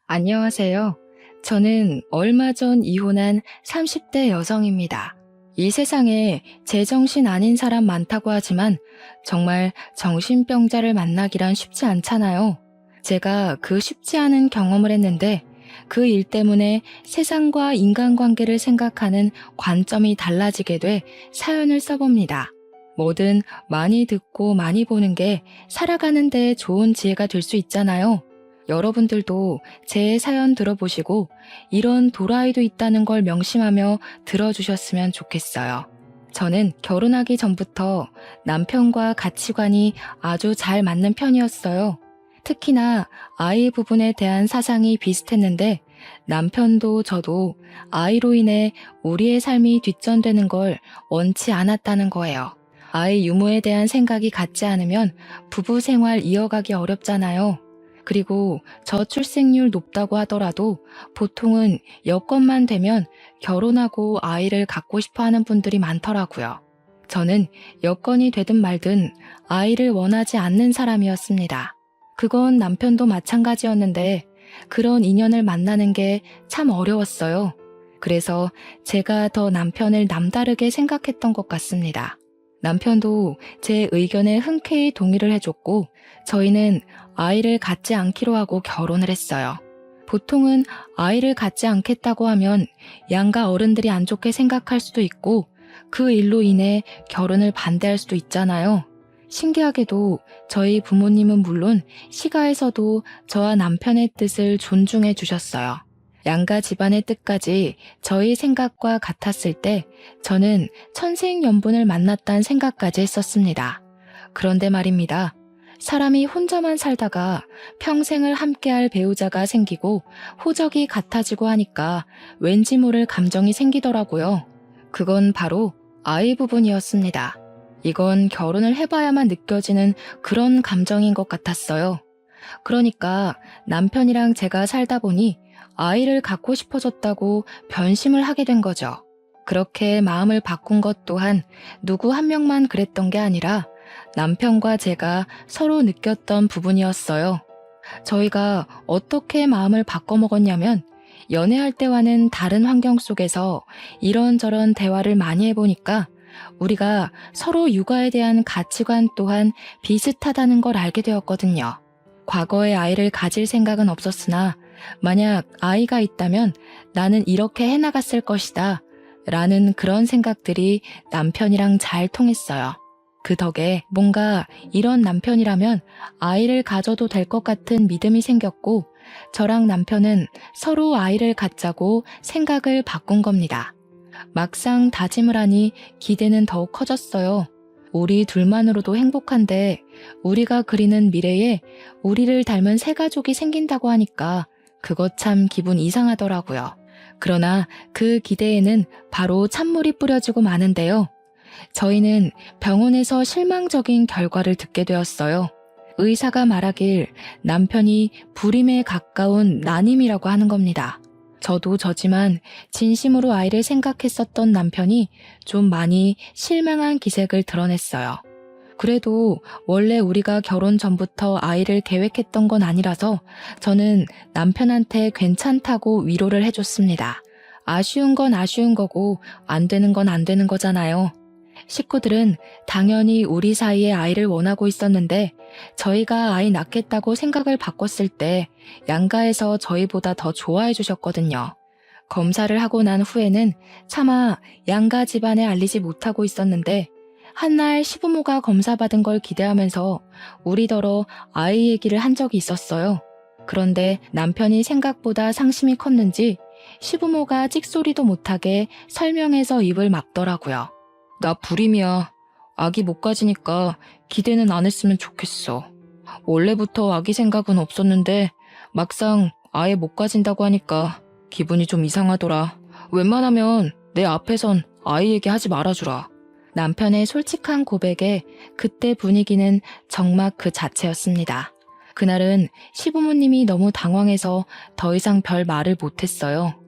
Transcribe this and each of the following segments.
안녕하세요. 저는 얼마 전 이혼한 30대 여성입니다. 이 세상에 제정신 아닌 사람 많다고 하지만 정말 정신병자를 만나기란 쉽지 않잖아요. 제가 그 쉽지 않은 경험을 했는데 그 일 때문에 세상과 인간관계를 생각하는 관점이 달라지게 돼 사연을 써봅니다. 뭐든 많이 듣고 많이 보는 게 살아가는 데 좋은 지혜가 될 수 있잖아요. 여러분들도 제 사연 들어보시고 이런 도라이도 있다는 걸 명심하며 들어주셨으면 좋겠어요. 저는 결혼하기 전부터 남편과 가치관이 아주 잘 맞는 편이었어요. 특히나 아이 부분에 대한 사상이 비슷했는데 남편도 저도 아이로 인해 우리의 삶이 뒷전되는 걸 원치 않았다는 거예요. 아이 유무에 대한 생각이 같지 않으면 부부 생활 이어가기 어렵잖아요. 그리고 저출생률 높다고 하더라도 보통은 여건만 되면 결혼하고 아이를 갖고 싶어 하는 분들이 많더라고요. 저는 여건이 되든 말든 아이를 원하지 않는 사람이었습니다. 그건 남편도 마찬가지였는데 그런 인연을 만나는 게 참 어려웠어요. 그래서 제가 더 남편을 남다르게 생각했던 것 같습니다. 남편도 제 의견에 흔쾌히 동의를 해줬고 저희는 아이를 갖지 않기로 하고 결혼을 했어요. 보통은 아이를 갖지 않겠다고 하면 양가 어른들이 안 좋게 생각할 수도 있고 그 일로 인해 결혼을 반대할 수도 있잖아요. 신기하게도 저희 부모님은 물론 시가에서도 저와 남편의 뜻을 존중해 주셨어요. 양가 집안의 뜻까지 저희 생각과 같았을 때 저는 천생연분을 만났다는 생각까지 했었습니다. 그런데 말입니다. 사람이 혼자만 살다가 평생을 함께할 배우자가 생기고 호적이 같아지고 하니까 왠지 모를 감정이 생기더라고요. 그건 바로 아이 부분이었습니다. 이건 결혼을 해봐야만 느껴지는 그런 감정인 것 같았어요. 그러니까 남편이랑 제가 살다 보니 아이를 갖고 싶어졌다고 변심을 하게 된 거죠. 그렇게 마음을 바꾼 것 또한 누구 한 명만 그랬던 게 아니라 남편과 제가 서로 느꼈던 부분이었어요. 저희가 어떻게 마음을 바꿔먹었냐면 연애할 때와는 다른 환경 속에서 이런저런 대화를 많이 해보니까 우리가 서로 육아에 대한 가치관 또한 비슷하다는 걸 알게 되었거든요. 과거에 아이를 가질 생각은 없었으나 만약 아이가 있다면 나는 이렇게 해나갔을 것이다 라는 그런 생각들이 남편이랑 잘 통했어요. 그 덕에 뭔가 이런 남편이라면 아이를 가져도 될 것 같은 믿음이 생겼고 저랑 남편은 서로 아이를 갖자고 생각을 바꾼 겁니다. 막상 다짐을 하니 기대는 더욱 커졌어요. 우리 둘만으로도 행복한데 우리가 그리는 미래에 우리를 닮은 새 가족이 생긴다고 하니까 그거 참 기분 이상하더라고요. 그러나 그 기대에는 바로 찬물이 뿌려지고 마는데요. 저희는 병원에서 실망적인 결과를 듣게 되었어요. 의사가 말하길 남편이 불임에 가까운 난임이라고 하는 겁니다. 저도 저지만 진심으로 아이를 생각했었던 남편이 좀 많이 실망한 기색을 드러냈어요. 그래도 원래 우리가 결혼 전부터 아이를 계획했던 건 아니라서 저는 남편한테 괜찮다고 위로를 해줬습니다. 아쉬운 건 아쉬운 거고 안 되는 건 안 되는 거잖아요. 식구들은 당연히 우리 사이에 아이를 원하고 있었는데 저희가 아이 낳겠다고 생각을 바꿨을 때 양가에서 저희보다 더 좋아해 주셨거든요. 검사를 하고 난 후에는 차마 양가 집안에 알리지 못하고 있었는데 한날 시부모가 검사받은 걸 기대하면서 우리더러 아이 얘기를 한 적이 있었어요. 그런데 남편이 생각보다 상심이 컸는지 시부모가 찍소리도 못하게 설명해서 입을 막더라고요. 나 불임이야. 아기 못 가지니까 기대는 안 했으면 좋겠어. 원래부터 아기 생각은 없었는데 막상 아예 못 가진다고 하니까 기분이 좀 이상하더라. 웬만하면 내 앞에선 아이 얘기하지 말아주라. 남편의 솔직한 고백에 그때 분위기는 정막 그 자체였습니다. 그날은 시부모님이 너무 당황해서 더 이상 별 말을 못했어요.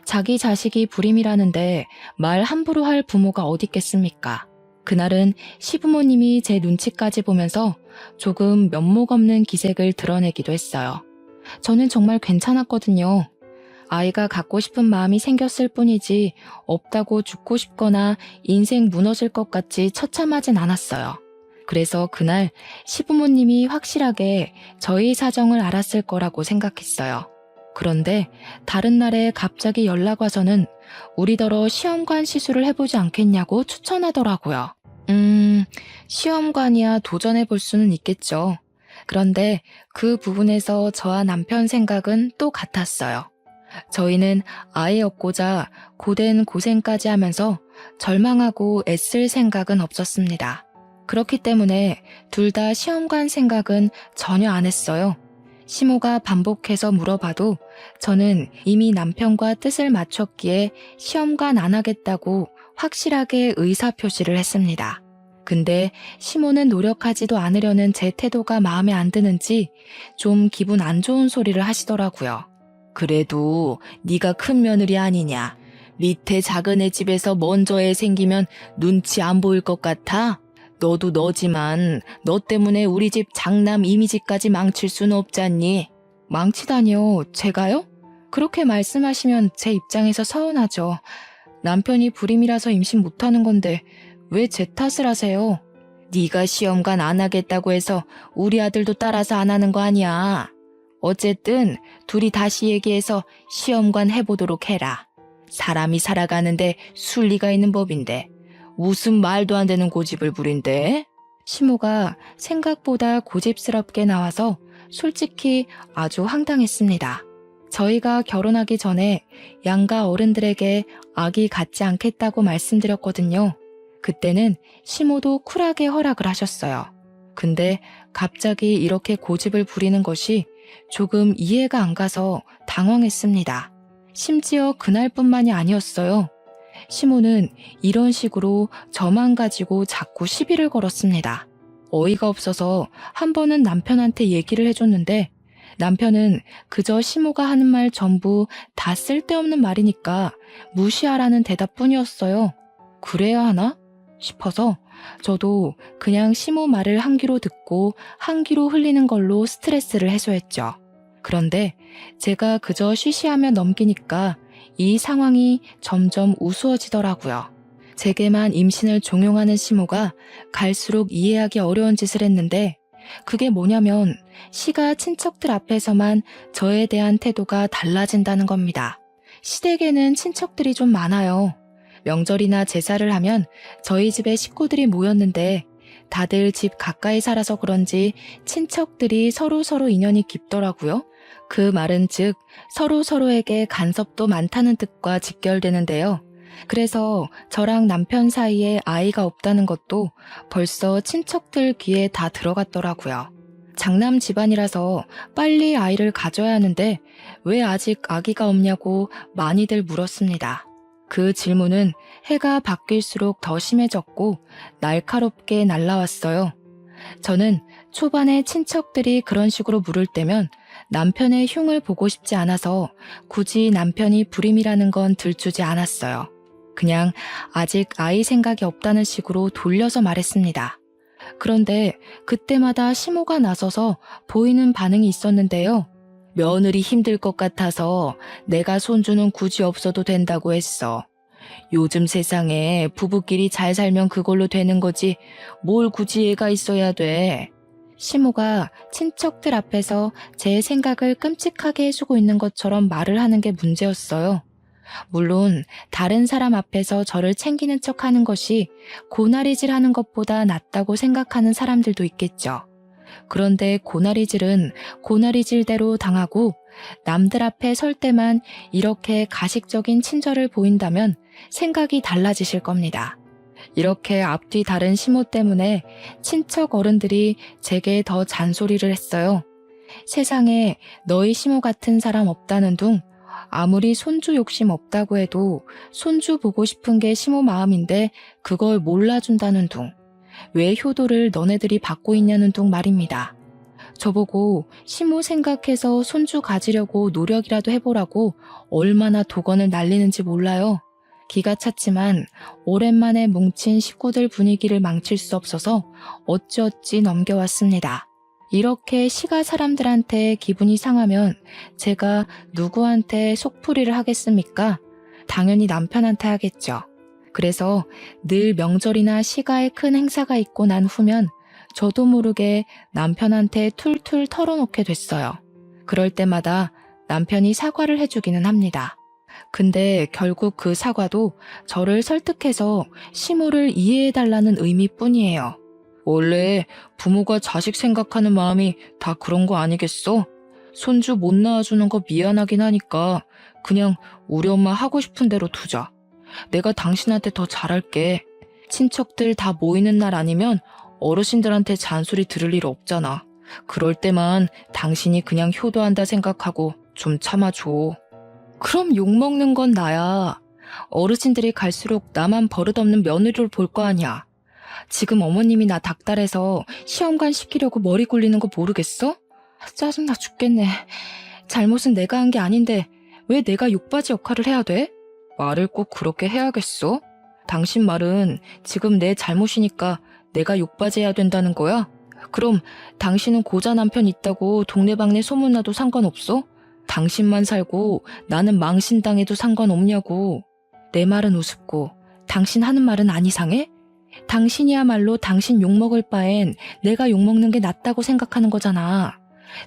자기 자식이 불임이라는데 말 함부로 할 부모가 어디 있겠습니까? 그날은 시부모님이 제 눈치까지 보면서 조금 면목 없는 기색을 드러내기도 했어요. 저는 정말 괜찮았거든요. 아이가 갖고 싶은 마음이 생겼을 뿐이지 없다고 죽고 싶거나 인생 무너질 것 같이 처참하진 않았어요. 그래서 그날 시부모님이 확실하게 저희 사정을 알았을 거라고 생각했어요. 그런데 다른 날에 갑자기 연락 와서는 우리더러 시험관 시술을 해보지 않겠냐고 추천하더라고요. 시험관이야 도전해 볼 수는 있겠죠. 그런데 그 부분에서 저와 남편 생각은 또 같았어요. 저희는 아이 얻고자 고된 고생까지 하면서 절망하고 애쓸 생각은 없었습니다. 그렇기 때문에 둘 다 시험관 생각은 전혀 안 했어요. 시모가 반복해서 물어봐도 저는 이미 남편과 뜻을 맞췄기에 시험관 안 하겠다고 확실하게 의사표시를 했습니다. 근데 시모는 노력하지도 않으려는 제 태도가 마음에 안 드는지 좀 기분 안 좋은 소리를 하시더라고요. 그래도 네가 큰 며느리 아니냐. 밑에 작은 애 집에서 먼저 애 생기면 눈치 안 보일 것 같아? 너도 너지만 너 때문에 우리 집 장남 이미지까지 망칠 수는 없잖니. 망치다니요? 제가요? 그렇게 말씀하시면 제 입장에서 서운하죠. 남편이 불임이라서 임신 못하는 건데 왜 제 탓을 하세요? 네가 시험관 안 하겠다고 해서 우리 아들도 따라서 안 하는 거 아니야. 어쨌든 둘이 다시 얘기해서 시험관 해보도록 해라. 사람이 살아가는데 순리가 있는 법인데 무슨 말도 안 되는 고집을 부린대? 시모가 생각보다 고집스럽게 나와서 솔직히 아주 황당했습니다. 저희가 결혼하기 전에 양가 어른들에게 아기 갖지 않겠다고 말씀드렸거든요. 그때는 시모도 쿨하게 허락을 하셨어요. 근데 갑자기 이렇게 고집을 부리는 것이 조금 이해가 안 가서 당황했습니다. 심지어 그날뿐만이 아니었어요. 시모는 이런 식으로 저만 가지고 자꾸 시비를 걸었습니다. 어이가 없어서 한 번은 남편한테 얘기를 해줬는데 남편은 그저 시모가 하는 말 전부 다 쓸데없는 말이니까 무시하라는 대답뿐이었어요. 그래야 하나 싶어서 저도 그냥 시모 말을 한 귀로 듣고 한 귀로 흘리는 걸로 스트레스를 해소했죠. 그런데 제가 그저 쉬쉬하며 넘기니까 이 상황이 점점 우스워지더라고요. 제게만 임신을 종용하는 시모가 갈수록 이해하기 어려운 짓을 했는데 그게 뭐냐면 시가 친척들 앞에서만 저에 대한 태도가 달라진다는 겁니다. 시댁에는 친척들이 좀 많아요. 명절이나 제사를 하면 저희 집에 식구들이 모였는데 다들 집 가까이 살아서 그런지 친척들이 서로 인연이 깊더라고요. 그 말은 즉 서로에게 간섭도 많다는 뜻과 직결되는데요. 그래서 저랑 남편 사이에 아이가 없다는 것도 벌써 친척들 귀에 다 들어갔더라고요. 장남 집안이라서 빨리 아이를 가져야 하는데 왜 아직 아기가 없냐고 많이들 물었습니다. 그 질문은 해가 바뀔수록 더 심해졌고 날카롭게 날라왔어요. 저는 초반에 친척들이 그런 식으로 물을 때면 남편의 흉을 보고 싶지 않아서 굳이 남편이 불임이라는 건 들추지 않았어요. 그냥 아직 아이 생각이 없다는 식으로 돌려서 말했습니다. 그런데 그때마다 시모가 나서서 보이는 반응이 있었는데요. 며느리 힘들 것 같아서 내가 손주는 굳이 없어도 된다고 했어. 요즘 세상에 부부끼리 잘 살면 그걸로 되는 거지 뭘 굳이 애가 있어야 돼. 시모가 친척들 앞에서 제 생각을 끔찍하게 해주고 있는 것처럼 말을 하는 게 문제였어요. 물론 다른 사람 앞에서 저를 챙기는 척하는 것이 고나리질하는 것보다 낫다고 생각하는 사람들도 있겠죠. 그런데 고나리질은 고나리질대로 당하고 남들 앞에 설 때만 이렇게 가식적인 친절을 보인다면 생각이 달라지실 겁니다. 이렇게 앞뒤 다른 시모 때문에 친척 어른들이 제게 더 잔소리를 했어요. 세상에 너희 시모 같은 사람 없다는 둥, 아무리 손주 욕심 없다고 해도 손주 보고 싶은 게 시모 마음인데 그걸 몰라준다는 둥, 왜 효도를 너네들이 받고 있냐는 둥 말입니다. 저보고 시모 생각해서 손주 가지려고 노력이라도 해보라고 얼마나 독언을 날리는지 몰라요. 기가 찼지만 오랜만에 뭉친 식구들 분위기를 망칠 수 없어서 어찌어찌 넘겨왔습니다. 이렇게 시가 사람들한테 기분이 상하면 제가 누구한테 속풀이를 하겠습니까? 당연히 남편한테 하겠죠. 그래서 늘 명절이나 시가에 큰 행사가 있고 난 후면 저도 모르게 남편한테 툴툴 털어놓게 됐어요. 그럴 때마다 남편이 사과를 해주기는 합니다. 근데 결국 그 사과도 저를 설득해서 시모를 이해해달라는 의미뿐이에요. 원래 부모가 자식 생각하는 마음이 다 그런 거 아니겠어? 손주 못 낳아주는 거 미안하긴 하니까 그냥 우리 엄마 하고 싶은 대로 두자. 내가 당신한테 더 잘할게. 친척들 다 모이는 날 아니면 어르신들한테 잔소리 들을 일 없잖아. 그럴 때만 당신이 그냥 효도한다 생각하고 좀 참아줘. 그럼 욕먹는 건 나야. 어르신들이 갈수록 나만 버릇없는 며느리를 볼 거 아니야. 지금 어머님이 나 닥달해서 시험관 시키려고 머리 굴리는 거 모르겠어? 짜증나 죽겠네. 잘못은 내가 한 게 아닌데 왜 내가 욕바지 역할을 해야 돼? 말을 꼭 그렇게 해야겠어? 당신 말은 지금 내 잘못이니까 내가 욕바지 해야 된다는 거야? 그럼 당신은 고자 남편 있다고 동네방네 소문나도 상관없어? 당신만 살고 나는 망신당해도 상관없냐고. 내 말은 우습고 당신 하는 말은 안 이상해? 당신이야말로 당신 욕먹을 바엔 내가 욕먹는 게 낫다고 생각하는 거잖아.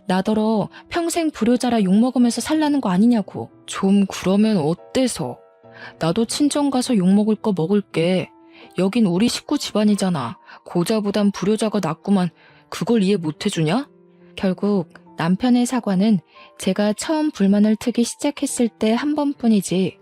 나더러 평생 불효자라 욕먹으면서 살라는 거 아니냐고. 좀 그러면 어때서? 나도 친정 가서 욕먹을 거 먹을게. 여긴 우리 식구 집안이잖아. 고자보단 불효자가 낫구만. 그걸 이해 못 해주냐? 결국 남편의 사과는 제가 처음 불만을 트기 시작했을 때 한 번뿐이지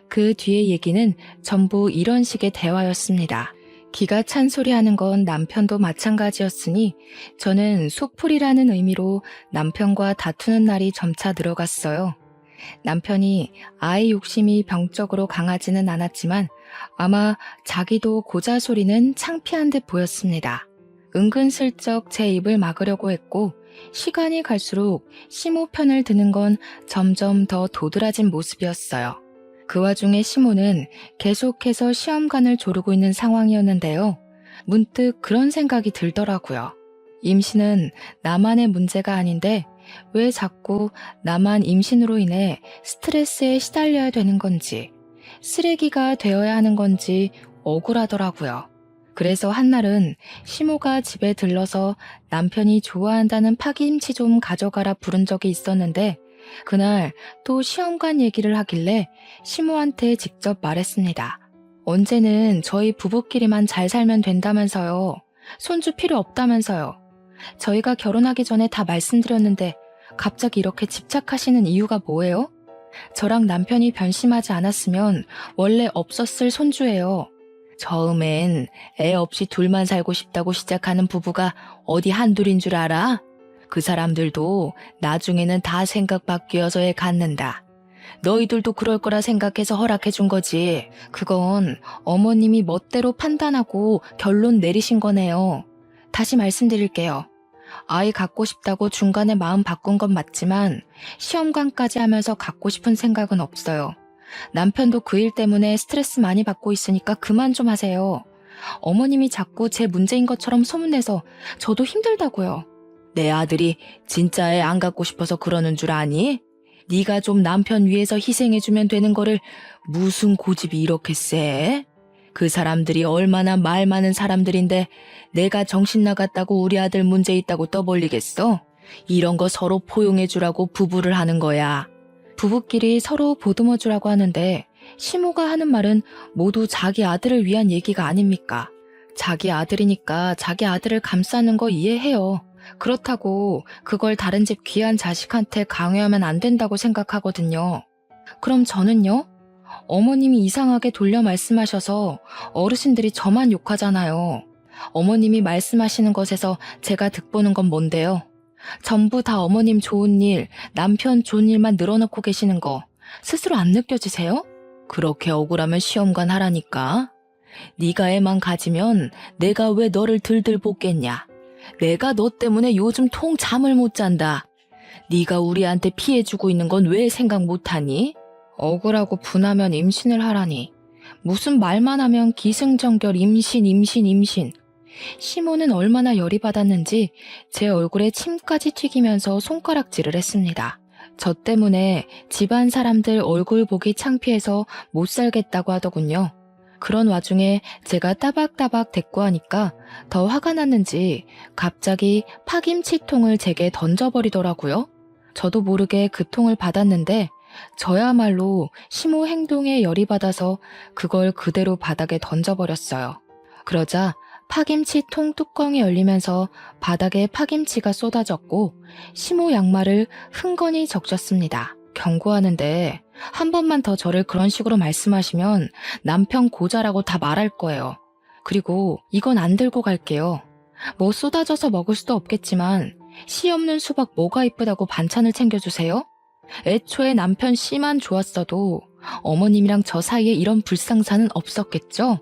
그 뒤의 얘기는 전부 이런 식의 대화였습니다. 기가 찬 소리 하는 건 남편도 마찬가지였으니 저는 속풀이라는 의미로 남편과 다투는 날이 점차 늘어갔어요. 남편이 아이 욕심이 병적으로 강하지는 않았지만 아마 자기도 고자 소리는 창피한 듯 보였습니다. 은근슬쩍 제 입을 막으려고 했고 시간이 갈수록 시모 편을 드는 건 점점 더 도드라진 모습이었어요. 그 와중에 시모는 계속해서 시험관을 조르고 있는 상황이었는데요. 문득 그런 생각이 들더라고요. 임신은 나만의 문제가 아닌데 왜 자꾸 나만 임신으로 인해 스트레스에 시달려야 되는 건지, 쓰레기가 되어야 하는 건지 억울하더라고요. 그래서 한날은 시모가 집에 들러서 남편이 좋아한다는 파김치 좀 가져가라 부른 적이 있었는데 그날 또 시험관 얘기를 하길래 시모한테 직접 말했습니다. 언제는 저희 부부끼리만 잘 살면 된다면서요. 손주 필요 없다면서요. 저희가 결혼하기 전에 다 말씀드렸는데 갑자기 이렇게 집착하시는 이유가 뭐예요? 저랑 남편이 변심하지 않았으면 원래 없었을 손주예요. 처음엔 애 없이 둘만 살고 싶다고 시작하는 부부가 어디 한둘인 줄 알아? 그 사람들도 나중에는 다 생각 바뀌어서 애 갖는다. 너희들도 그럴 거라 생각해서 허락해 준 거지. 그건 어머님이 멋대로 판단하고 결론 내리신 거네요. 다시 말씀드릴게요. 아이 갖고 싶다고 중간에 마음 바꾼 건 맞지만 시험관까지 하면서 갖고 싶은 생각은 없어요. 남편도 그 일 때문에 스트레스 많이 받고 있으니까 그만 좀 하세요. 어머님이 자꾸 제 문제인 것처럼 소문내서 저도 힘들다고요. 내 아들이 진짜 애 안 갖고 싶어서 그러는 줄 아니? 네가 좀 남편 위해서 희생해주면 되는 거를 무슨 고집이 이렇게 세? 그 사람들이 얼마나 말 많은 사람들인데 내가 정신 나갔다고 우리 아들 문제 있다고 떠벌리겠어? 이런 거 서로 포용해주라고 부부를 하는 거야. 부부끼리 서로 보듬어주라고 하는데 시모가 하는 말은 모두 자기 아들을 위한 얘기가 아닙니까? 자기 아들이니까 자기 아들을 감싸는 거 이해해요. 그렇다고 그걸 다른 집 귀한 자식한테 강요하면 안 된다고 생각하거든요. 그럼 저는요? 어머님이 이상하게 돌려 말씀하셔서 어르신들이 저만 욕하잖아요. 어머님이 말씀하시는 것에서 제가 득보는 건 뭔데요? 전부 다 어머님 좋은 일, 남편 좋은 일만 늘어놓고 계시는 거 스스로 안 느껴지세요? 그렇게 억울하면 시험관 하라니까. 네가 애만 가지면 내가 왜 너를 들들 볶겠냐. 내가 너 때문에 요즘 통 잠을 못 잔다. 네가 우리한테 피해주고 있는 건 왜 생각 못하니? 억울하고 분하면 임신을 하라니. 무슨 말만 하면 기승전결 임신. 시모는 얼마나 열이 받았는지 제 얼굴에 침까지 튀기면서 손가락질을 했습니다. 저 때문에 집안 사람들 얼굴 보기 창피해서 못 살겠다고 하더군요. 그런 와중에 제가 따박따박 대꾸하니까 더 화가 났는지 갑자기 파김치통을 제게 던져버리더라고요. 저도 모르게 그 통을 받았는데 저야말로 시모 행동에 열이 받아서 그걸 그대로 바닥에 던져버렸어요. 그러자 파김치통 뚜껑이 열리면서 바닥에 파김치가 쏟아졌고 시모 양말을 흥건히 적셨습니다. 경고하는데 한 번만 더 저를 그런 식으로 말씀하시면 남편 고자라고 다 말할 거예요. 그리고 이건 안 들고 갈게요. 뭐 쏟아져서 먹을 수도 없겠지만 씨 없는 수박 뭐가 이쁘다고 반찬을 챙겨주세요? 애초에 남편 씨만 좋았어도 어머님이랑 저 사이에 이런 불상사는 없었겠죠?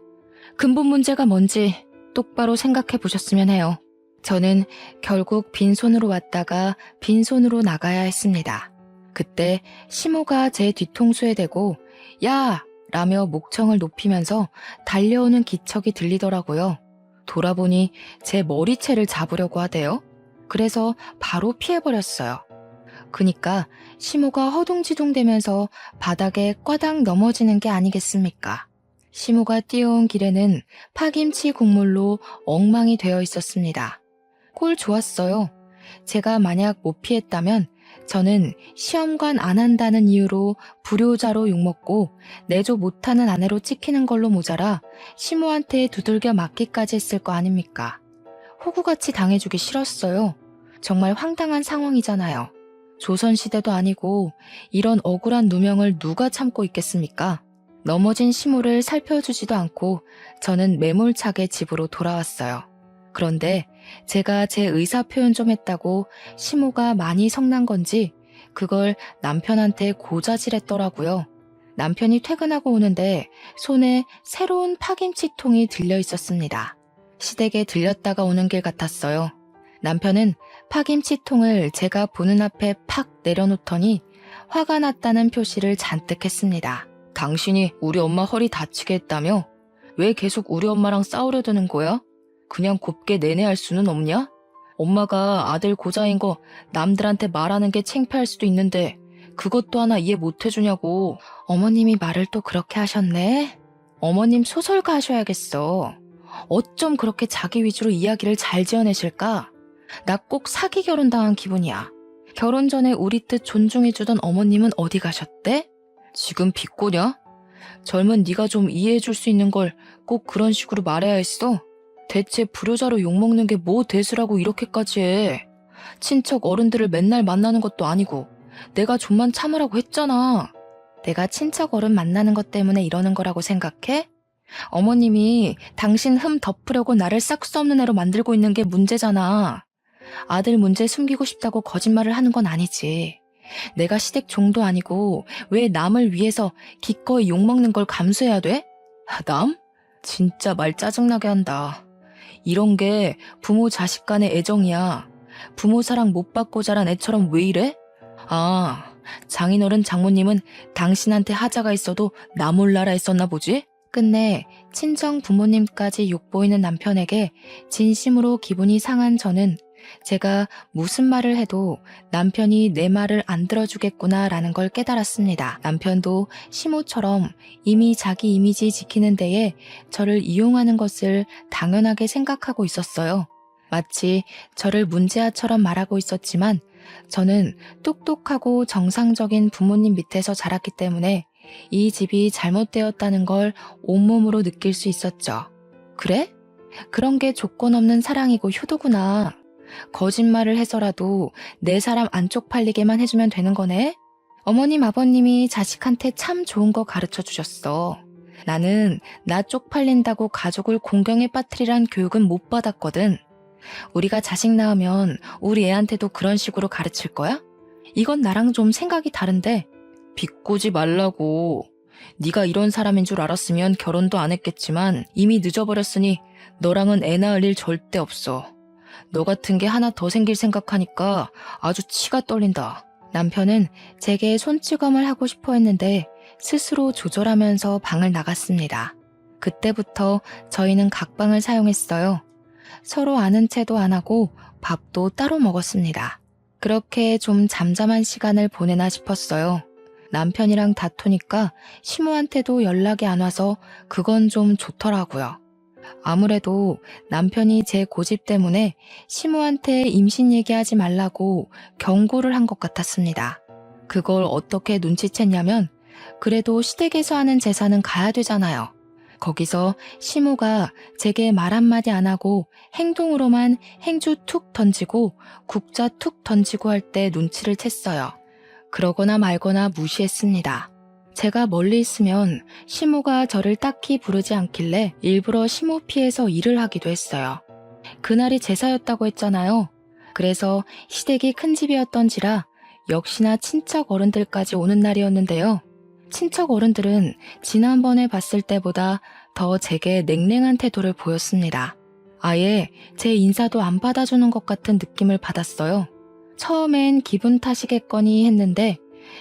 근본 문제가 뭔지 똑바로 생각해 보셨으면 해요. 저는 결국 빈손으로 왔다가 빈손으로 나가야 했습니다. 그때 시모가 제 뒤통수에 대고 야! 라며 목청을 높이면서 달려오는 기척이 들리더라고요. 돌아보니 제 머리채를 잡으려고 하대요. 그래서 바로 피해버렸어요. 그니까 시모가 허둥지둥대면서 바닥에 꽈당 넘어지는 게 아니겠습니까? 시모가 뛰어온 길에는 파김치 국물로 엉망이 되어 있었습니다. 꼴 좋았어요. 제가 만약 못 피했다면 저는 시험관 안 한다는 이유로 불효자로 욕먹고 내조 못하는 아내로 찍히는 걸로 모자라 시모한테 두들겨 맞기까지 했을 거 아닙니까? 호구같이 당해주기 싫었어요. 정말 황당한 상황이잖아요. 조선시대도 아니고 이런 억울한 누명을 누가 참고 있겠습니까? 넘어진 시모를 살펴주지도 않고 저는 매몰차게 집으로 돌아왔어요. 그런데 제가 제 의사표현 좀 했다고 시모가 많이 성난 건지 그걸 남편한테 고자질했더라고요. 남편이 퇴근하고 오는데 손에 새로운 파김치통이 들려 있었습니다. 시댁에 들렸다가 오는 길 같았어요. 남편은 파김치통을 제가 보는 앞에 팍 내려놓더니 화가 났다는 표시를 잔뜩 했습니다. 당신이 우리 엄마 허리 다치게 했다며? 왜 계속 우리 엄마랑 싸우려 드는 거야? 그냥 곱게 내내할 수는 없냐? 엄마가 아들 고자인 거 남들한테 말하는 게 창피할 수도 있는데 그것도 하나 이해 못 해주냐고. 어머님이 말을 또 그렇게 하셨네? 어머님 소설가 하셔야겠어. 어쩜 그렇게 자기 위주로 이야기를 잘 지어내실까? 나 꼭 사기 결혼당한 기분이야. 결혼 전에 우리 뜻 존중해주던 어머님은 어디 가셨대? 지금 비꼬냐? 젊은 네가 좀 이해해줄 수 있는 걸 꼭 그런 식으로 말해야 했어? 대체 불효자로 욕먹는 게 뭐 대수라고 이렇게까지 해? 친척 어른들을 맨날 만나는 것도 아니고 내가 좀만 참으라고 했잖아. 내가 친척 어른 만나는 것 때문에 이러는 거라고 생각해? 어머님이 당신 흠 덮으려고 나를 싹 수 없는 애로 만들고 있는 게 문제잖아. 아들 문제 숨기고 싶다고 거짓말을 하는 건 아니지. 내가 시댁 종도 아니고 왜 남을 위해서 기꺼이 욕먹는 걸 감수해야 돼? 남? 진짜 말 짜증나게 한다. 이런 게 부모 자식 간의 애정이야. 부모 사랑 못 받고 자란 애처럼 왜 이래? 아, 장인어른 장모님은 당신한테 하자가 있어도 나 몰라라 했었나 보지? 끝내 친정 부모님까지 욕보이는 남편에게 진심으로 기분이 상한 저는 제가 무슨 말을 해도 남편이 내 말을 안 들어주겠구나라는 걸 깨달았습니다. 남편도 시모처럼 이미 자기 이미지 지키는 데에 저를 이용하는 것을 당연하게 생각하고 있었어요. 마치 저를 문제아처럼 말하고 있었지만 저는 똑똑하고 정상적인 부모님 밑에서 자랐기 때문에 이 집이 잘못되었다는 걸 온몸으로 느낄 수 있었죠. 그래? 그런 게 조건 없는 사랑이고 효도구나. 거짓말을 해서라도 내 사람 안 쪽팔리게만 해주면 되는 거네? 어머님 아버님이 자식한테 참 좋은 거 가르쳐 주셨어. 나는 나 쪽팔린다고 가족을 공경에 빠뜨리란 교육은 못 받았거든. 우리가 자식 낳으면 우리 애한테도 그런 식으로 가르칠 거야? 이건 나랑 좀 생각이 다른데. 비꼬지 말라고. 네가 이런 사람인 줄 알았으면 결혼도 안 했겠지만 이미 늦어버렸으니 너랑은 애 낳을 일 절대 없어. 너 같은 게 하나 더 생길 생각하니까 아주 치가 떨린다. 남편은 제게 손찌검을 하고 싶어 했는데 스스로 조절하면서 방을 나갔습니다. 그때부터 저희는 각방을 사용했어요. 서로 아는 체도 안 하고 밥도 따로 먹었습니다. 그렇게 좀 잠잠한 시간을 보내나 싶었어요. 남편이랑 다투니까 시모한테도 연락이 안 와서 그건 좀 좋더라고요. 아무래도 남편이 제 고집 때문에 시모한테 임신 얘기하지 말라고 경고를 한 것 같았습니다. 그걸 어떻게 눈치챘냐면 그래도 시댁에서 하는 제사는 가야 되잖아요. 거기서 시모가 제게 말 한마디 안 하고 행동으로만 행주 툭 던지고 국자 툭 던지고 할 때 눈치를 챘어요. 그러거나 말거나 무시했습니다. 제가 멀리 있으면 시모가 저를 딱히 부르지 않길래 일부러 시모 피해서 일을 하기도 했어요. 그날이 제사였다고 했잖아요. 그래서 시댁이 큰 집이었던지라 역시나 친척 어른들까지 오는 날이었는데요. 친척 어른들은 지난번에 봤을 때보다 더 제게 냉랭한 태도를 보였습니다. 아예 제 인사도 안 받아주는 것 같은 느낌을 받았어요. 처음엔 기분 탓이겠거니 했는데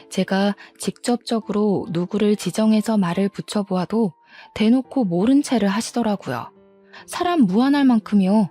제가 직접적으로 누구를 지정해서 말을 붙여보아도 대놓고 모른 채를 하시더라고요. 사람 무안할 만큼이요.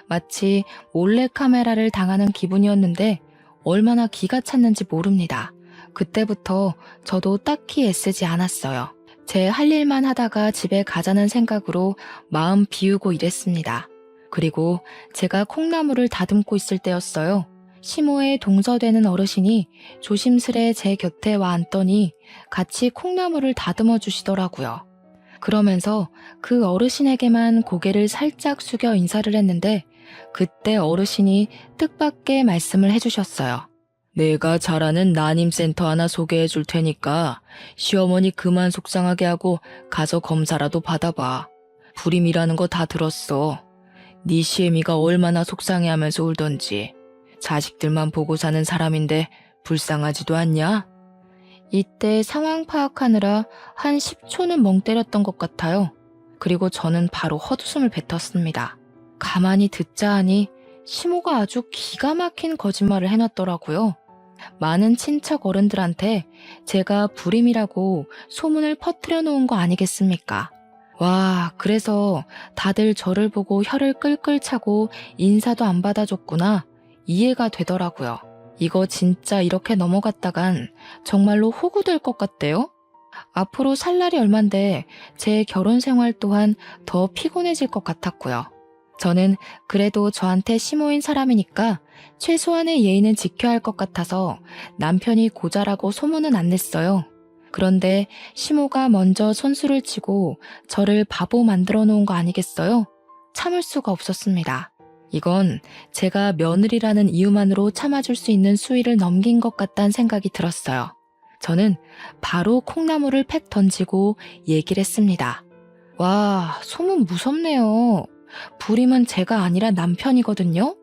마치 몰래카메라를 당하는 기분이었는데 얼마나 기가 찼는지 모릅니다. 그때부터 저도 딱히 애쓰지 않았어요. 제 할 일만 하다가 집에 가자는 생각으로 마음 비우고 일했습니다. 그리고 제가 콩나물을 다듬고 있을 때였어요. 시모에 동서되는 어르신이 조심스레 제 곁에 와 앉더니 같이 콩나물을 다듬어 주시더라고요. 그러면서 그 어르신에게만 고개를 살짝 숙여 인사를 했는데 그때 어르신이 뜻밖의 말씀을 해주셨어요. 내가 잘 아는 난임센터 하나 소개해 줄 테니까 시어머니 그만 속상하게 하고 가서 검사라도 받아봐. 불임이라는 거 다 들었어. 네 시애미가 얼마나 속상해하면서 울던지. 자식들만 보고 사는 사람인데 불쌍하지도 않냐? 이때 상황 파악하느라 한 10초는 멍 때렸던 것 같아요. 그리고 저는 바로 헛웃음을 뱉었습니다. 가만히 듣자 하니 시모가 아주 기가 막힌 거짓말을 해놨더라고요. 많은 친척 어른들한테 제가 불임이라고 소문을 퍼뜨려 놓은 거 아니겠습니까? 와, 그래서 다들 저를 보고 혀를 끌끌 차고 인사도 안 받아줬구나. 이해가 되더라고요. 이거 진짜 이렇게 넘어갔다간 정말로 호구될 것 같대요. 앞으로 살 날이 얼만데 제 결혼 생활 또한 더 피곤해질 것 같았고요. 저는 그래도 저한테 시모인 사람이니까 최소한의 예의는 지켜야 할 것 같아서 남편이 고자라고 소문은 안 냈어요. 그런데 시모가 먼저 선수를 치고 저를 바보 만들어 놓은 거 아니겠어요? 참을 수가 없었습니다. 이건 제가 며느리라는 이유만으로 참아줄 수 있는 수위를 넘긴 것 같다는 생각이 들었어요. 저는 바로 콩나물을 팩 던지고 얘기를 했습니다. 와, 소문 무섭네요. 불임은 제가 아니라 남편이거든요.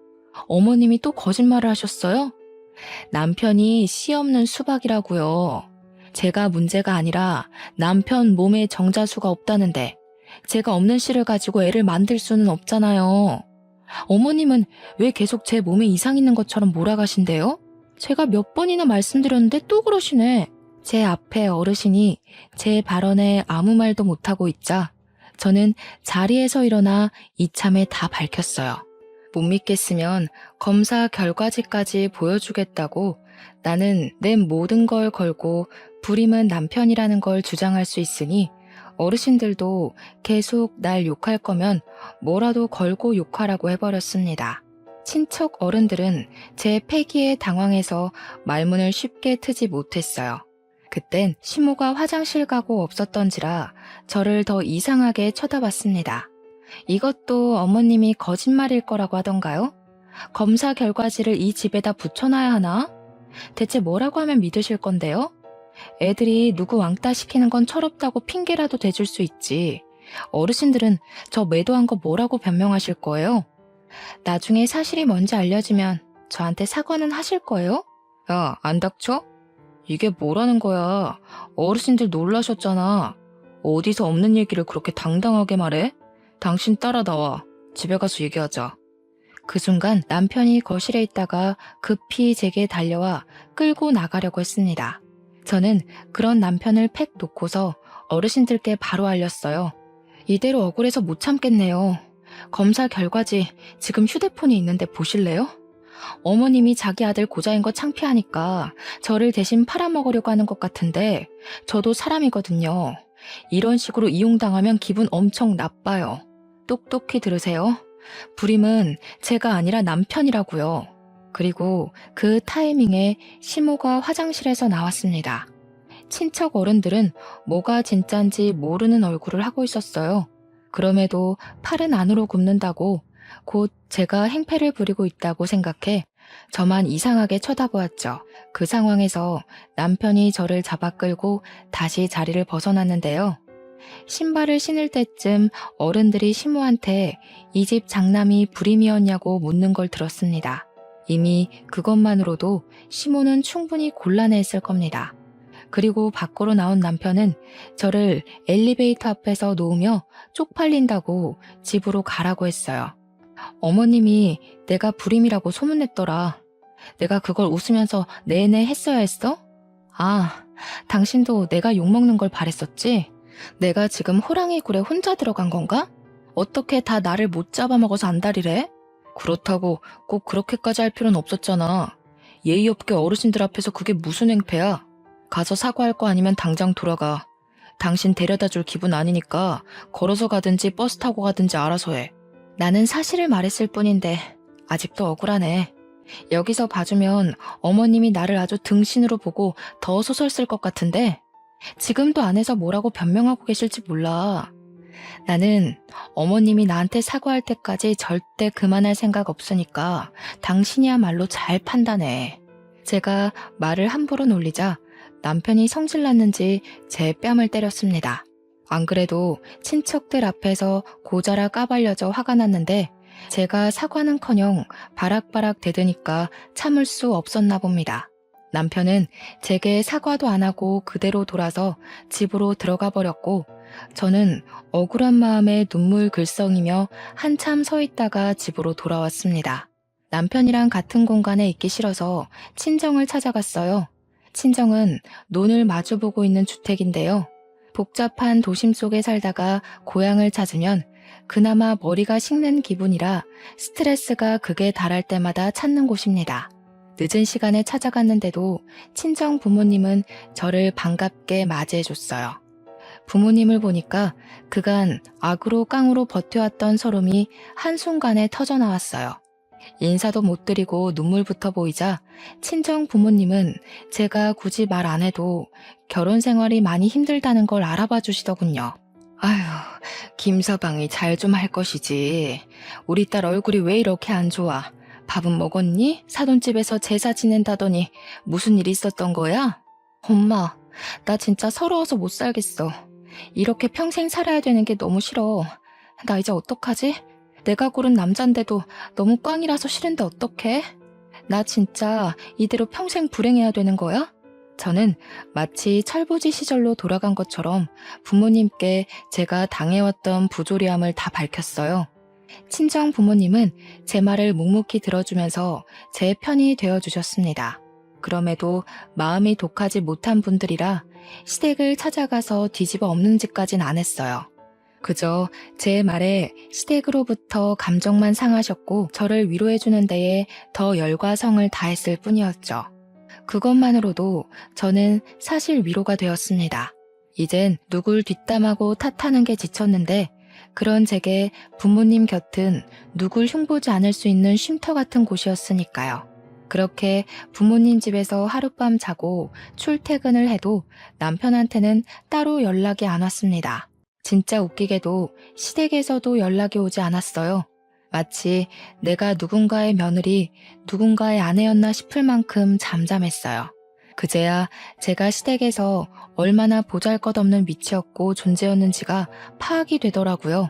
어머님이 또 거짓말을 하셨어요? 남편이 씨 없는 수박이라고요. 제가 문제가 아니라 남편 몸에 정자수가 없다는데 제가 없는 씨를 가지고 애를 만들 수는 없잖아요. 어머님은 왜 계속 제 몸에 이상 있는 것처럼 몰아가신대요? 제가 몇 번이나 말씀드렸는데 또 그러시네. 제 앞에 어르신이 제 발언에 아무 말도 못하고 있자 저는 자리에서 일어나 이참에 다 밝혔어요. 못 믿겠으면 검사 결과지까지 보여주겠다고 나는 내 모든 걸 걸고 불임은 남편이라는 걸 주장할 수 있으니 어르신들도 계속 날 욕할 거면 뭐라도 걸고 욕하라고 해버렸습니다. 친척 어른들은 제 패기에 당황해서 말문을 쉽게 트지 못했어요. 그땐 시모가 화장실 가고 없었던지라 저를 더 이상하게 쳐다봤습니다. 이것도 어머님이 거짓말일 거라고 하던가요? 검사 결과지를 이 집에다 붙여놔야 하나? 대체 뭐라고 하면 믿으실 건데요? 애들이 누구 왕따 시키는 건 철없다고 핑계라도 대줄 수 있지. 어르신들은 저 매도한 거 뭐라고 변명하실 거예요? 나중에 사실이 뭔지 알려지면 저한테 사과는 하실 거예요? 야, 안 닥쳐? 이게 뭐라는 거야? 어르신들 놀라셨잖아. 어디서 없는 얘기를 그렇게 당당하게 말해? 당신 따라 나와. 집에 가서 얘기하자. 그 순간 남편이 거실에 있다가 급히 제게 달려와 끌고 나가려고 했습니다. 저는 그런 남편을 팩 놓고서 어르신들께 바로 알렸어요. 이대로 억울해서 못 참겠네요. 검사 결과지 지금 휴대폰이 있는데 보실래요? 어머님이 자기 아들 고자인 거 창피하니까 저를 대신 팔아먹으려고 하는 것 같은데 저도 사람이거든요. 이런 식으로 이용당하면 기분 엄청 나빠요. 똑똑히 들으세요. 불임은 제가 아니라 남편이라고요. 그리고 그 타이밍에 시모가 화장실에서 나왔습니다. 친척 어른들은 뭐가 진짠지 모르는 얼굴을 하고 있었어요. 그럼에도 팔은 안으로 굽는다고 곧 제가 행패를 부리고 있다고 생각해 저만 이상하게 쳐다보았죠. 그 상황에서 남편이 저를 잡아 끌고 다시 자리를 벗어났는데요. 신발을 신을 때쯤 어른들이 시모한테 이 집 장남이 불임이었냐고 묻는 걸 들었습니다. 이미 그것만으로도 시모는 충분히 곤란해했을 겁니다. 그리고 밖으로 나온 남편은 저를 엘리베이터 앞에서 놓으며 쪽팔린다고 집으로 가라고 했어요. 어머님이 내가 불임이라고 소문냈더라. 내가 그걸 웃으면서 내내 했어야 했어? 아, 당신도 내가 욕먹는 걸 바랬었지? 내가 지금 호랑이 굴에 혼자 들어간 건가? 어떻게 다 나를 못 잡아먹어서 안달이래? 그렇다고 꼭 그렇게까지 할 필요는 없었잖아. 예의 없게 어르신들 앞에서 그게 무슨 행패야? 가서 사과할 거 아니면 당장 돌아가. 당신 데려다 줄 기분 아니니까 걸어서 가든지 버스 타고 가든지 알아서 해. 나는 사실을 말했을 뿐인데 아직도 억울하네. 여기서 봐주면 어머님이 나를 아주 등신으로 보고 더 소설 쓸 것 같은데 지금도 안에서 뭐라고 변명하고 계실지 몰라. 나는 어머님이 나한테 사과할 때까지 절대 그만할 생각 없으니까 당신이야말로 잘 판단해. 제가 말을 함부로 놀리자 남편이 성질났는지 제 뺨을 때렸습니다. 안 그래도 친척들 앞에서 고자라 까발려져 화가 났는데 제가 사과는커녕 바락바락 대드니까 참을 수 없었나 봅니다. 남편은 제게 사과도 안 하고 그대로 돌아서 집으로 들어가 버렸고 저는 억울한 마음에 눈물 글썽이며 한참 서 있다가 집으로 돌아왔습니다. 남편이랑 같은 공간에 있기 싫어서 친정을 찾아갔어요. 친정은 논을 마주보고 있는 주택인데요. 복잡한 도심 속에 살다가 고향을 찾으면 그나마 머리가 식는 기분이라 스트레스가 극에 달할 때마다 찾는 곳입니다. 늦은 시간에 찾아갔는데도 친정 부모님은 저를 반갑게 맞이해줬어요. 부모님을 보니까 그간 악으로 깡으로 버텨왔던 서름이 한순간에 터져나왔어요. 인사도 못 드리고 눈물부터 보이자 친정 부모님은 제가 굳이 말 안 해도 결혼 생활이 많이 힘들다는 걸 알아봐 주시더군요. 아휴, 김서방이 잘 좀 할 것이지. 우리 딸 얼굴이 왜 이렇게 안 좋아? 밥은 먹었니? 사돈집에서 제사 지낸다더니 무슨 일 있었던 거야? 엄마, 나 진짜 서러워서 못 살겠어. 이렇게 평생 살아야 되는 게 너무 싫어. 나 이제 어떡하지? 내가 고른 남잔데도 너무 꽝이라서 싫은데 어떡해? 나 진짜 이대로 평생 불행해야 되는 거야? 저는 마치 철부지 시절로 돌아간 것처럼 부모님께 제가 당해왔던 부조리함을 다 밝혔어요. 친정 부모님은 제 말을 묵묵히 들어주면서 제 편이 되어주셨습니다. 그럼에도 마음이 독하지 못한 분들이라 시댁을 찾아가서 뒤집어 엎는 짓까진 안 했어요. 그저 제 말에 시댁으로부터 감정만 상하셨고 저를 위로해주는 데에 더 열과 성을 다했을 뿐이었죠. 그것만으로도 저는 사실 위로가 되었습니다. 이젠 누굴 뒷담하고 탓하는 게 지쳤는데 그런 제게 부모님 곁은 누굴 흉보지 않을 수 있는 쉼터 같은 곳이었으니까요. 그렇게 부모님 집에서 하룻밤 자고 출퇴근을 해도 남편한테는 따로 연락이 안 왔습니다. 진짜 웃기게도 시댁에서도 연락이 오지 않았어요. 마치 내가 누군가의 며느리, 누군가의 아내였나 싶을 만큼 잠잠했어요. 그제야 제가 시댁에서 얼마나 보잘것없는 위치였고 존재였는지가 파악이 되더라고요.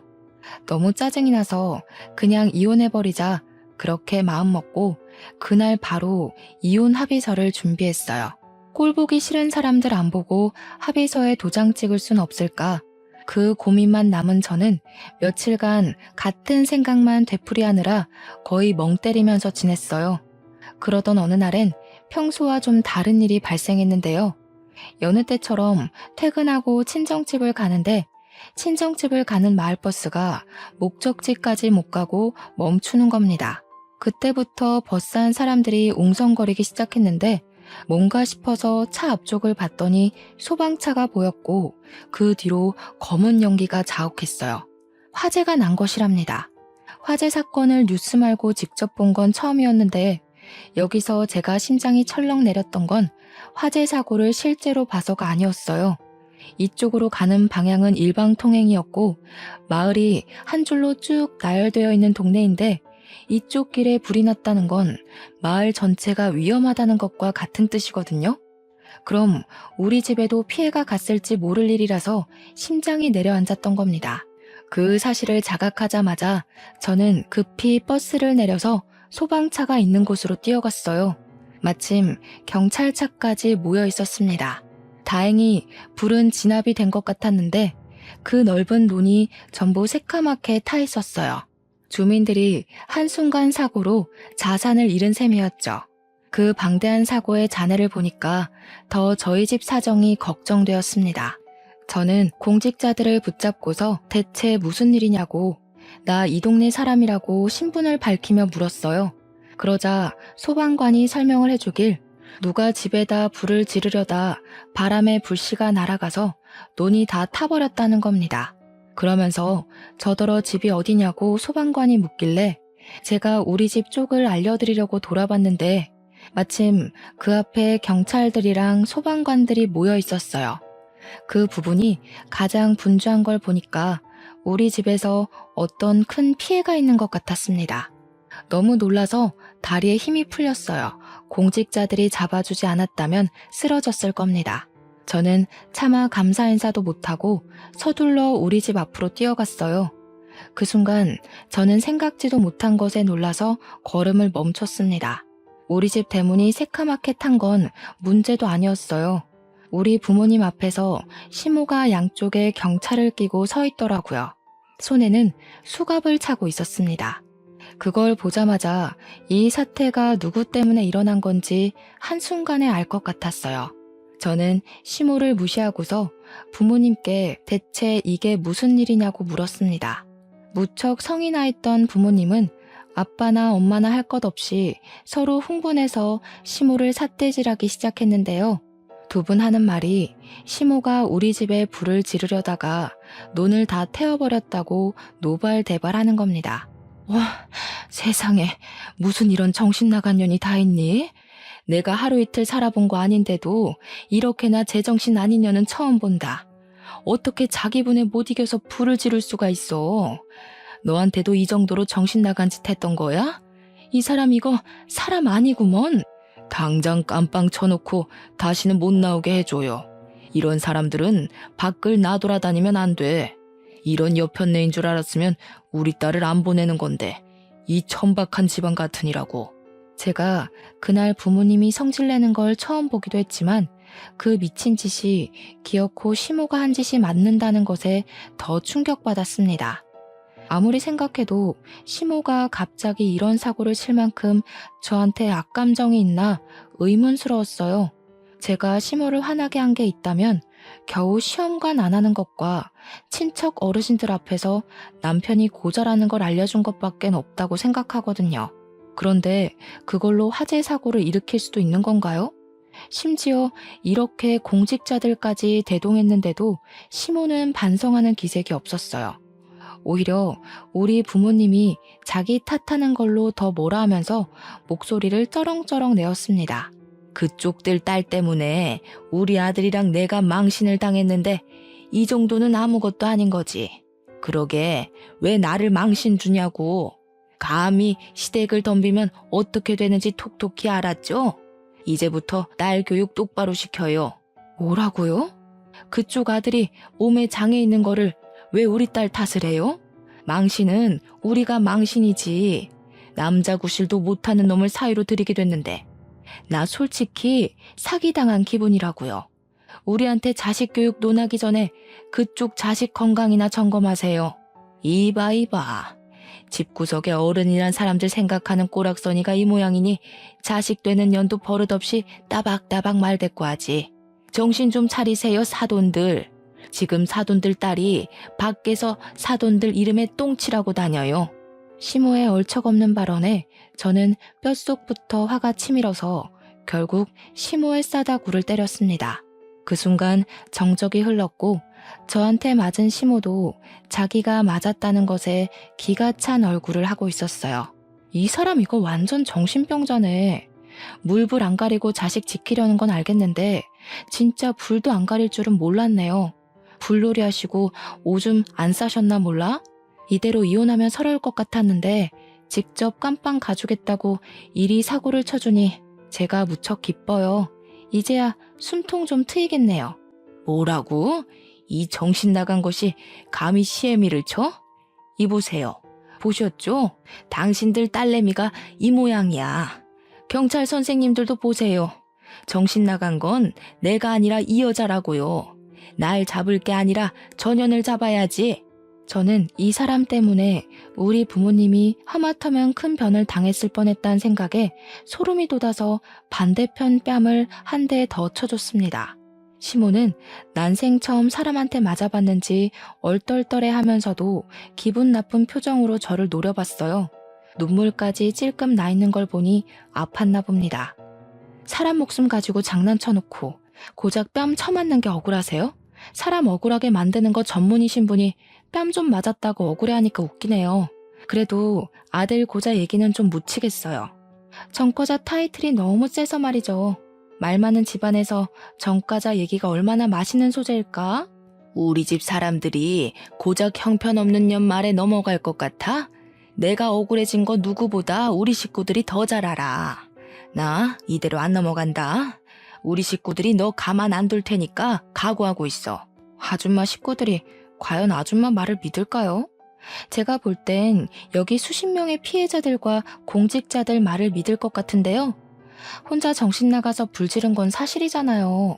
너무 짜증이 나서 그냥 이혼해버리자 그렇게 마음먹고 그날 바로 이혼 합의서를 준비했어요. 꼴보기 싫은 사람들 안 보고 합의서에 도장 찍을 순 없을까? 그 고민만 남은 저는 며칠간 같은 생각만 되풀이하느라 거의 멍 때리면서 지냈어요. 그러던 어느 날엔 평소와 좀 다른 일이 발생했는데요. 여느 때처럼 퇴근하고 친정집을 가는데 친정집을 가는 마을버스가 목적지까지 못 가고 멈추는 겁니다. 그때부터 버스 안 사람들이 웅성거리기 시작했는데 뭔가 싶어서 차 앞쪽을 봤더니 소방차가 보였고 그 뒤로 검은 연기가 자욱했어요. 화재가 난 것이랍니다. 화재 사건을 뉴스 말고 직접 본 건 처음이었는데 여기서 제가 심장이 철렁 내렸던 건 화재 사고를 실제로 봐서가 아니었어요. 이쪽으로 가는 방향은 일방통행이었고 마을이 한 줄로 쭉 나열되어 있는 동네인데 이쪽 길에 불이 났다는 건 마을 전체가 위험하다는 것과 같은 뜻이거든요. 그럼 우리 집에도 피해가 갔을지 모를 일이라서 심장이 내려앉았던 겁니다. 그 사실을 자각하자마자 저는 급히 버스를 내려서 소방차가 있는 곳으로 뛰어갔어요. 마침 경찰차까지 모여 있었습니다. 다행히 불은 진압이 된 것 같았는데 그 넓은 논이 전부 새카맣게 타 있었어요. 주민들이 한순간 사고로 자산을 잃은 셈이었죠. 그 방대한 사고의 잔해를 보니까 더 저희 집 사정이 걱정되었습니다. 저는 공직자들을 붙잡고서 대체 무슨 일이냐고 나 이 동네 사람이라고 신분을 밝히며 물었어요. 그러자 소방관이 설명을 해주길 누가 집에다 불을 지르려다 바람에 불씨가 날아가서 논이 다 타버렸다는 겁니다. 그러면서 저더러 집이 어디냐고 소방관이 묻길래 제가 우리 집 쪽을 알려드리려고 돌아봤는데 마침 그 앞에 경찰들이랑 소방관들이 모여 있었어요. 그 부분이 가장 분주한 걸 보니까 우리 집에서 어떤 큰 피해가 있는 것 같았습니다. 너무 놀라서 다리에 힘이 풀렸어요. 공직자들이 잡아주지 않았다면 쓰러졌을 겁니다. 저는 차마 감사 인사도 못하고 서둘러 우리 집 앞으로 뛰어갔어요. 그 순간 저는 생각지도 못한 것에 놀라서 걸음을 멈췄습니다. 우리 집 대문이 새카맣게 탄 건 문제도 아니었어요. 우리 부모님 앞에서 시모가 양쪽에 경찰을 끼고 서 있더라고요. 손에는 수갑을 차고 있었습니다. 그걸 보자마자 이 사태가 누구 때문에 일어난 건지 한순간에 알 것 같았어요. 저는 시모를 무시하고서 부모님께 대체 이게 무슨 일이냐고 물었습니다. 무척 성이 나 있던 부모님은 아빠나 엄마나 할 것 없이 서로 흥분해서 시모를 삿대질하기 시작했는데요. 두 분 하는 말이 시모가 우리 집에 불을 지르려다가 논을 다 태워버렸다고 노발대발하는 겁니다. 와, 세상에 무슨 이런 정신 나간 년이 다 있니? 내가 하루 이틀 살아본 거 아닌데도 이렇게나 제정신 아닌 년은 처음 본다. 어떻게 자기 분에 못 이겨서 불을 지를 수가 있어? 너한테도 이 정도로 정신 나간 짓 했던 거야? 이 사람 이거 사람 아니구먼. 당장 깜빵 쳐놓고 다시는 못 나오게 해줘요. 이런 사람들은 밖을 나돌아다니면 안 돼. 이런 여편네인 줄 알았으면 우리 딸을 안 보내는 건데 이 천박한 집안 같으니라고. 제가 그날 부모님이 성질내는 걸 처음 보기도 했지만 그 미친 짓이 기어코 시모가 한 짓이 맞는다는 것에 더 충격받았습니다. 아무리 생각해도 시모가 갑자기 이런 사고를 칠 만큼 저한테 악감정이 있나 의문스러웠어요. 제가 시모를 화나게 한 게 있다면 겨우 시험관 안 하는 것과 친척 어르신들 앞에서 남편이 고자라는 걸 알려준 것밖에 없다고 생각하거든요. 그런데 그걸로 화재 사고를 일으킬 수도 있는 건가요? 심지어 이렇게 공직자들까지 대동했는데도 시모는 반성하는 기색이 없었어요. 오히려 우리 부모님이 자기 탓하는 걸로 더 뭐라 하면서 목소리를 쩌렁쩌렁 내었습니다. 그쪽들 딸 때문에 우리 아들이랑 내가 망신을 당했는데 이 정도는 아무것도 아닌 거지. 그러게 왜 나를 망신 주냐고. 감히 시댁을 덤비면 어떻게 되는지 톡톡히 알았죠? 이제부터 딸 교육 똑바로 시켜요. 뭐라고요? 그쪽 아들이 몸에 장애 있는 거를 왜 우리 딸 탓을 해요? 망신은 우리가 망신이지. 남자 구실도 못하는 놈을 사위로 들이게 됐는데 나 솔직히 사기당한 기분이라고요. 우리한테 자식 교육 논하기 전에 그쪽 자식 건강이나 점검하세요. 이봐. 집구석에 어른이란 사람들 생각하는 꼬락서니가 이 모양이니 자식 되는 년도 버릇없이 따박따박 말대꾸 하지. 정신 좀 차리세요 사돈들. 지금 사돈들 딸이 밖에서 사돈들 이름에 똥칠하고 다녀요. 시모의 얼척없는 발언에 저는 뼛속부터 화가 치밀어서 결국 시모의 싸다구를 때렸습니다. 그 순간 정적이 흘렀고 저한테 맞은 시모도 자기가 맞았다는 것에 기가 찬 얼굴을 하고 있었어요. 이 사람 이거 완전 정신병자네. 물불 안 가리고 자식 지키려는 건 알겠는데 진짜 불도 안 가릴 줄은 몰랐네요. 불놀이 하시고 오줌 안 싸셨나 몰라? 이대로 이혼하면 서러울 것 같았는데 직접 깜빵 가주겠다고 이리 사고를 쳐주니 제가 무척 기뻐요. 이제야 숨통 좀 트이겠네요. 뭐라고? 이 정신 나간 것이 감히 시애미를 쳐? 이보세요. 보셨죠? 당신들 딸내미가 이 모양이야. 경찰 선생님들도 보세요. 정신 나간 건 내가 아니라 이 여자라고요. 날 잡을 게 아니라 전현을 잡아야지. 저는 이 사람 때문에 우리 부모님이 하마터면 큰 변을 당했을 뻔했다는 생각에 소름이 돋아서 반대편 뺨을 한 대 더 쳐줬습니다. 시모는 난생 처음 사람한테 맞아봤는지 얼떨떨해 하면서도 기분 나쁜 표정으로 저를 노려봤어요. 눈물까지 찔끔 나 있는 걸 보니 아팠나 봅니다. 사람 목숨 가지고 장난쳐놓고 고작 뺨 쳐맞는 게 억울하세요? 사람 억울하게 만드는 거 전문이신 분이 뺨 좀 맞았다고 억울해하니까 웃기네요. 그래도 아들 고자 얘기는 좀 묻히겠어요. 전과자 타이틀이 너무 세서 말이죠. 말 많은 집안에서 전과자 얘기가 얼마나 맛있는 소재일까? 우리 집 사람들이 고작 형편없는 년 말에 넘어갈 것 같아? 내가 억울해진 거 누구보다 우리 식구들이 더 잘 알아. 나 이대로 안 넘어간다. 우리 식구들이 너 가만 안 둘 테니까 각오하고 있어. 아줌마 식구들이 과연 아줌마 말을 믿을까요? 제가 볼 땐 여기 수십 명의 피해자들과 공직자들 말을 믿을 것 같은데요. 혼자 정신 나가서 불지른 건 사실이잖아요.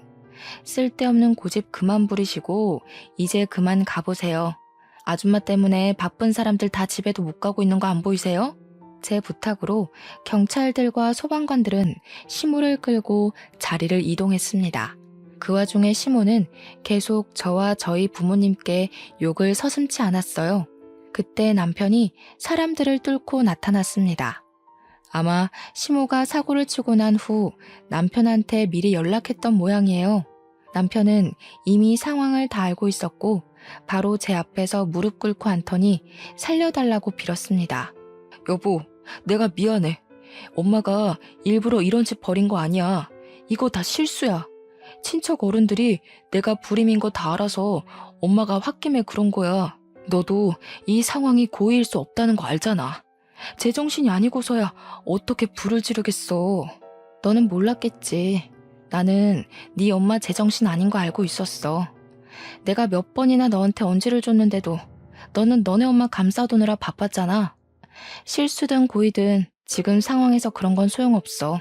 쓸데없는 고집 그만 부리시고 이제 그만 가보세요. 아줌마 때문에 바쁜 사람들 다 집에도 못 가고 있는 거 안 보이세요? 제 부탁으로 경찰들과 소방관들은 시모를 끌고 자리를 이동했습니다. 그 와중에 시모는 계속 저와 저희 부모님께 욕을 서슴지 않았어요. 그때 남편이 사람들을 뚫고 나타났습니다. 아마 시모가 사고를 치고 난 후 남편한테 미리 연락했던 모양이에요. 남편은 이미 상황을 다 알고 있었고 바로 제 앞에서 무릎 꿇고 앉더니 살려달라고 빌었습니다. 여보, 내가 미안해. 엄마가 일부러 이런 짓 벌인 거 아니야. 이거 다 실수야. 친척 어른들이 내가 불임인 거 다 알아서 엄마가 홧김에 그런 거야. 너도 이 상황이 고의일 수 없다는 거 알잖아. 제정신이 아니고서야 어떻게 불을 지르겠어. 너는 몰랐겠지. 나는 네 엄마 제정신 아닌 거 알고 있었어. 내가 몇 번이나 너한테 언지를 줬는데도 너는 너네 엄마 감싸두느라 바빴잖아. 실수든 고의든 지금 상황에서 그런 건 소용없어.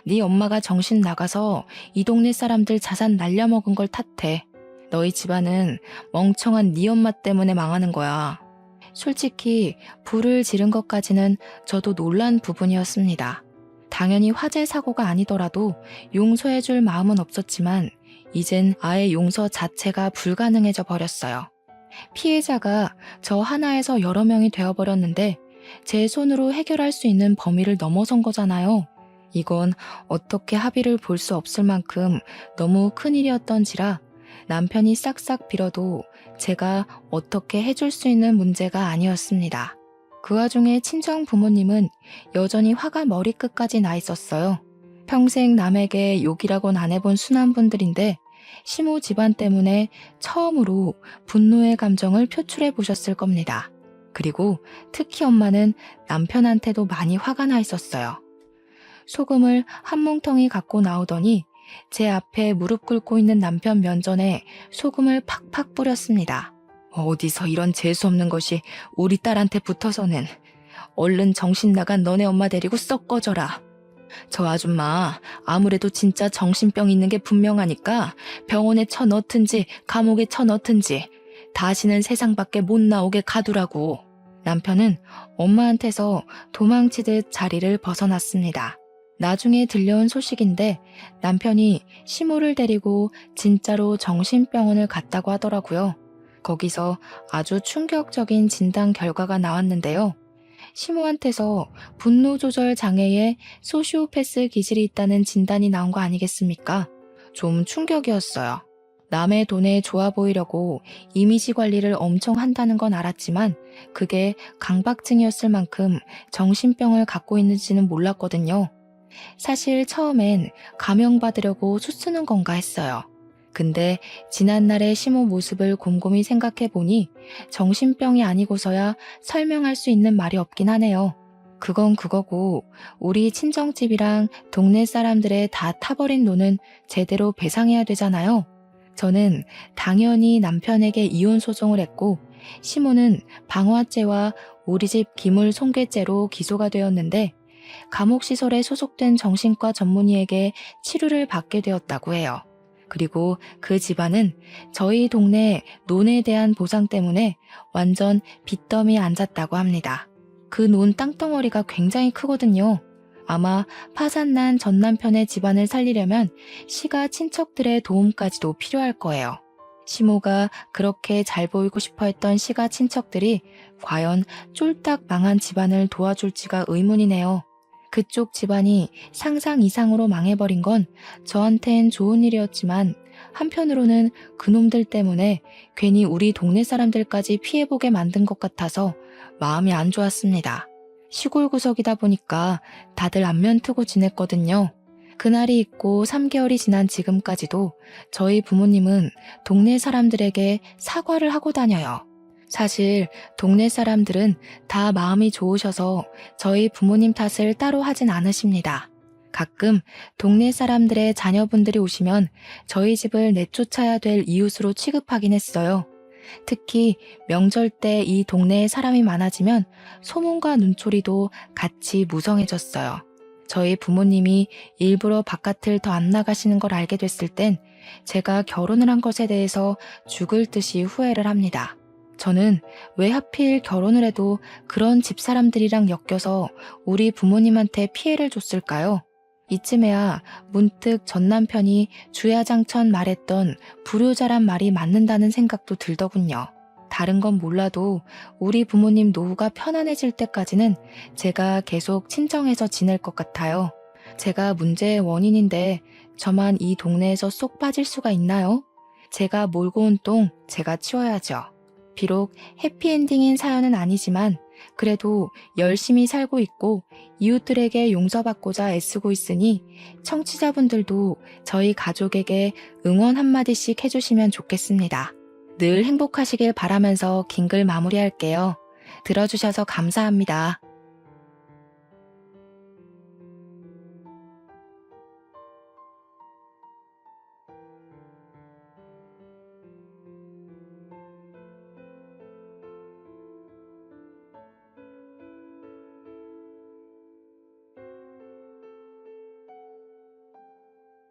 네 엄마가 정신 나가서 이 동네 사람들 자산 날려먹은 걸 탓해. 너희 집안은 멍청한 네 엄마 때문에 망하는 거야. 솔직히 불을 지른 것까지는 저도 놀란 부분이었습니다. 당연히 화재 사고가 아니더라도 용서해줄 마음은 없었지만 이젠 아예 용서 자체가 불가능해져 버렸어요. 피해자가 저 하나에서 여러 명이 되어버렸는데 제 손으로 해결할 수 있는 범위를 넘어선 거잖아요. 이건 어떻게 합의를 볼 수 없을 만큼 너무 큰일이었던지라 남편이 싹싹 빌어도 제가 어떻게 해줄 수 있는 문제가 아니었습니다. 그 와중에 친정 부모님은 여전히 화가 머리끝까지 나 있었어요. 평생 남에게 욕이라곤 안 해본 순한 분들인데 시모 집안 때문에 처음으로 분노의 감정을 표출해 보셨을 겁니다. 그리고 특히 엄마는 남편한테도 많이 화가 나 있었어요. 소금을 한 뭉텅이 갖고 나오더니 제 앞에 무릎 꿇고 있는 남편 면전에 소금을 팍팍 뿌렸습니다. 어디서 이런 재수없는 것이 우리 딸한테 붙어서는. 얼른 정신 나간 너네 엄마 데리고 썩 꺼져라. 저 아줌마 아무래도 진짜 정신병 있는 게 분명하니까 병원에 쳐넣든지 감옥에 쳐넣든지 다시는 세상 밖에 못 나오게 가두라고. 남편은 엄마한테서 도망치듯 자리를 벗어났습니다. 나중에 들려온 소식인데 남편이 시모를 데리고 진짜로 정신병원을 갔다고 하더라고요. 거기서 아주 충격적인 진단 결과가 나왔는데요. 시모한테서 분노 조절 장애에 소시오패스 기질이 있다는 진단이 나온 거 아니겠습니까? 좀 충격이었어요. 남의 돈에 좋아 보이려고 이미지 관리를 엄청 한다는 건 알았지만 그게 강박증이었을 만큼 정신병을 갖고 있는지는 몰랐거든요. 사실 처음엔 감형받으려고 수쓰는 건가 했어요. 근데 지난날의 시모 모습을 곰곰이 생각해 보니 정신병이 아니고서야 설명할 수 있는 말이 없긴 하네요. 그건 그거고 우리 친정집이랑 동네 사람들의 다 타버린 돈은 제대로 배상해야 되잖아요. 저는 당연히 남편에게 이혼 소송을 했고 시모는 방화죄와 우리 집 기물 손괴죄로 기소가 되었는데 감옥시설에 소속된 정신과 전문의에게 치료를 받게 되었다고 해요. 그리고 그 집안은 저희 동네 논에 대한 보상 때문에 완전 빚더미에 앉았다고 합니다. 그 논 땅덩어리가 굉장히 크거든요. 아마 파산난 전 남편의 집안을 살리려면 시가 친척들의 도움까지도 필요할 거예요. 시모가 그렇게 잘 보이고 싶어 했던 시가 친척들이 과연 쫄딱 망한 집안을 도와줄지가 의문이네요. 그쪽 집안이 상상 이상으로 망해버린 건 저한텐 좋은 일이었지만 한편으로는 그놈들 때문에 괜히 우리 동네 사람들까지 피해보게 만든 것 같아서 마음이 안 좋았습니다. 시골 구석이다 보니까 다들 안면 트고 지냈거든요. 그날이 있고 3개월이 지난 지금까지도 저희 부모님은 동네 사람들에게 사과를 하고 다녀요. 사실 동네 사람들은 다 마음이 좋으셔서 저희 부모님 탓을 따로 하진 않으십니다. 가끔 동네 사람들의 자녀분들이 오시면 저희 집을 내쫓아야 될 이웃으로 취급하긴 했어요. 특히 명절 때 이 동네에 사람이 많아지면 소문과 눈초리도 같이 무성해졌어요. 저희 부모님이 일부러 바깥을 더 안 나가시는 걸 알게 됐을 땐 제가 결혼을 한 것에 대해서 죽을 듯이 후회를 합니다. 저는 왜 하필 결혼을 해도 그런 집사람들이랑 엮여서 우리 부모님한테 피해를 줬을까요? 이쯤에야 문득 전 남편이 주야장천 말했던 불효자란 말이 맞는다는 생각도 들더군요. 다른 건 몰라도 우리 부모님 노후가 편안해질 때까지는 제가 계속 친정에서 지낼 것 같아요. 제가 문제의 원인인데 저만 이 동네에서 쏙 빠질 수가 있나요? 제가 몰고 온 똥 제가 치워야죠. 비록 해피엔딩인 사연은 아니지만 그래도 열심히 살고 있고 이웃들에게 용서받고자 애쓰고 있으니 청취자분들도 저희 가족에게 응원 한마디씩 해주시면 좋겠습니다. 늘 행복하시길 바라면서 긴 글 마무리할게요. 들어주셔서 감사합니다.